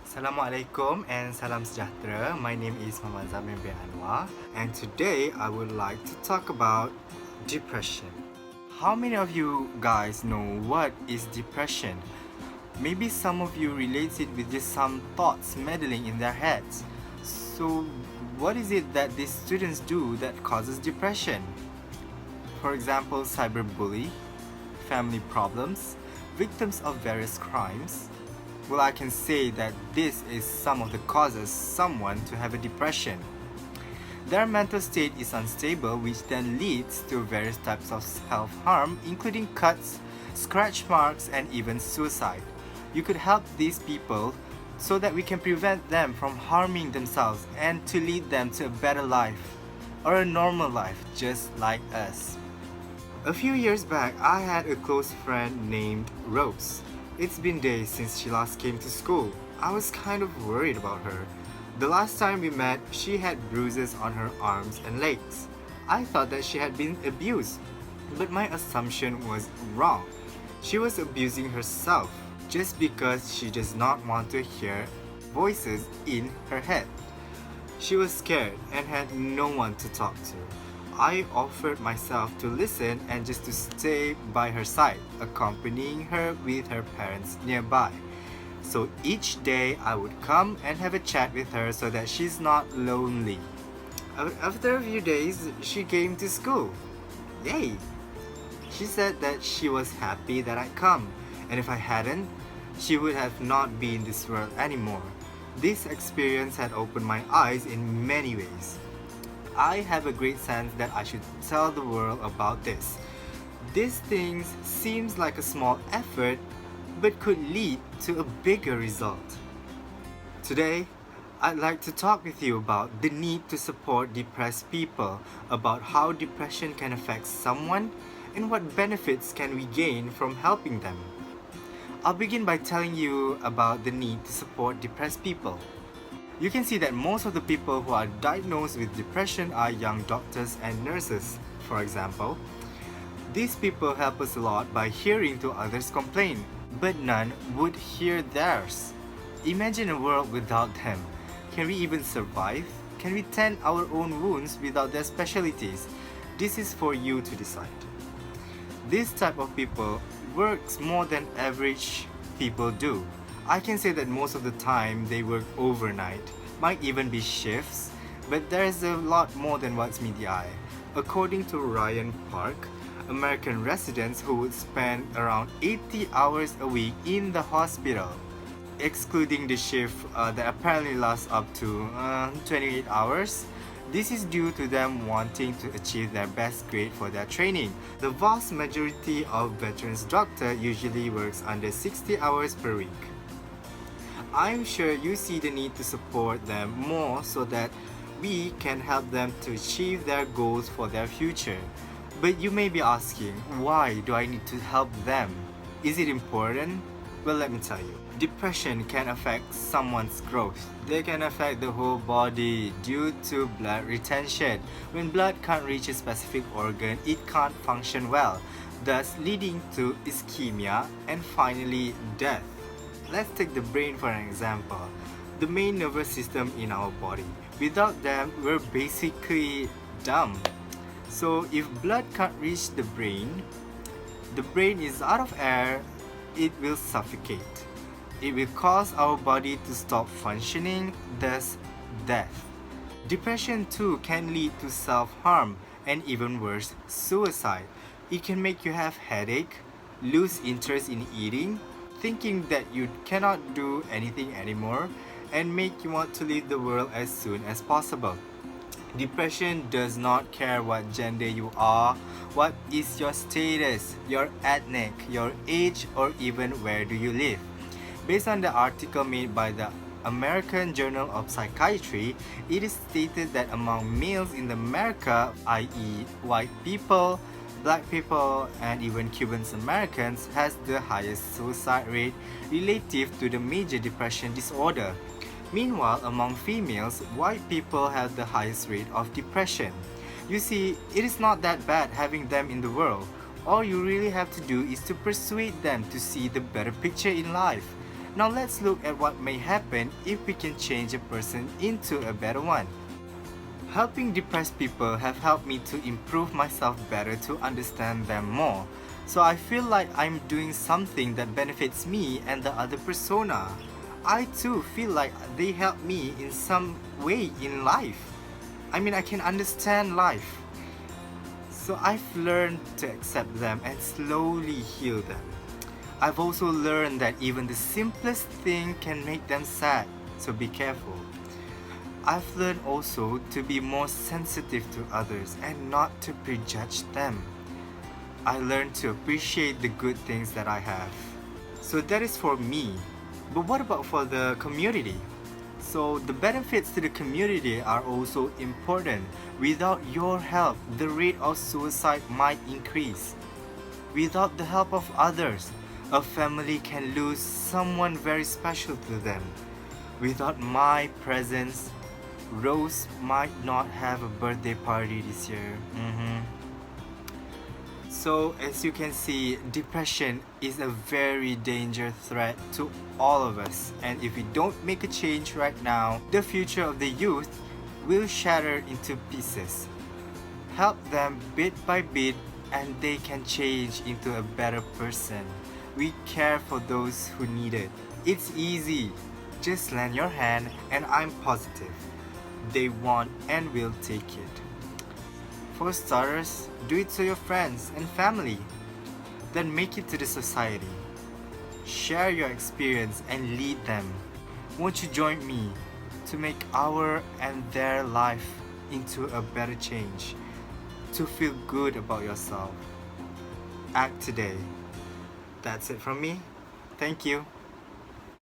Assalamualaikum and salam sejahtera. My name is Muhammad Zamir bin Anuar, and today I would like to talk about depression. How many of you guys know what is depression? Maybe some of you relate it with just some thoughts meddling in their heads. So, what is it that these students do that causes depression? For example, cyberbully, family problems, victims of various crimes. Well, I can say that this is some of the causes someone to have a depression. Their mental state is unstable, which then leads to various types of self-harm, including cuts, scratch marks, and even suicide. You could help these people so that we can prevent them from harming themselves and to lead them to a better life or a normal life just like us. A few years back, I had a close friend named Rose. It's been days since she last came to school. I was kind of worried about her. The last time we met, she had bruises on her arms and legs. I thought that she had been abused, but my assumption was wrong. She was abusing herself just because she does not want to hear voices in her head. She was scared and had no one to talk to. I offered myself to listen and just to stay by her side, accompanying her with her parents nearby. So each day I would come and have a chat with her so that she's not lonely. After a few days, she came to school. Yay! She said that she was happy that I'd come, and if I hadn't, she would have not been in this world anymore. This experience had opened my eyes in many ways. I have a great sense that I should tell the world about this. These things seems like a small effort but could lead to a bigger result. Today, I'd like to talk with you about the need to support depressed people, about how depression can affect someone and what benefits can we gain from helping them. I'll begin by telling you about the need to support depressed people. You can see that most of the people who are diagnosed with depression are young doctors and nurses, for example. These people help us a lot by hearing to others complain, but none would hear theirs. Imagine a world without them. Can we even survive? Can we tend our own wounds without their specialties? This is for you to decide. This type of people works more than average people do. I can say that most of the time they work overnight, might even be shifts, but there's a lot more than what's meet the eye. According to Ryan Park, American residents who would spend around 80 hours a week in the hospital, excluding the shift that apparently lasts up to 28 hours. This is due to them wanting to achieve their best grade for their training. The vast majority of veterans doctors usually works under 60 hours per week. I'm sure you see the need to support them more so that we can help them to achieve their goals for their future. But you may be asking, why do I need to help them? Is it important? Well, let me tell you. Depression can affect someone's growth. They can affect the whole body due to blood retention. When blood can't reach a specific organ, it can't function well, thus leading to ischemia and finally death. Let's take the brain for an example. The main nervous system in our body. Without them, we're basically dumb. So if blood can't reach the brain is out of air, it will suffocate. It will cause our body to stop functioning, thus death. Depression too can lead to self-harm and even worse, suicide. It can make you have headache, lose interest in eating, thinking that you cannot do anything anymore, and make you want to leave the world as soon as possible. Depression does not care what gender you are, what is your status, your ethnic, your age, or even where do you live. Based on the article made by the American Journal of Psychiatry, it is stated that among males in America, i.e. white people, black people, and even Cuban Americans, has the highest suicide rate relative to the major depression disorder. Meanwhile, among females, white people have the highest rate of depression. You see, it is not that bad having them in the world. All you really have to do is to persuade them to see the better picture in life. Now let's look at what may happen if we can change a person into a better one. Helping depressed people have helped me to improve myself better to understand them more. So I feel like I'm doing something that benefits me and the other persona. I too feel like they help me in some way in life. I mean, I can understand life. So I've learned to accept them and slowly heal them. I've also learned that even the simplest thing can make them sad, so be careful. I've learned also to be more sensitive to others and not to prejudge them. I learned to appreciate the good things that I have. So that is for me. But what about for the community? So the benefits to the community are also important. Without your help, the rate of suicide might increase. Without the help of others, a family can lose someone very special to them. Without my presence, Rose might not have a birthday party this year. So as you can see, depression is a very dangerous threat to all of us, and if we don't make a change right now, the future of the youth will shatter into pieces. Help them bit by bit and they can change into a better person. We care for those who need it. It's easy. Just lend your hand and I'm positive they want and will take it. For starters, do it to your friends and family. Then make it to the society. Share your experience and lead them. Won't you join me to make our and their life into a better change? To feel good about yourself. Act today. That's it from me. Thank you.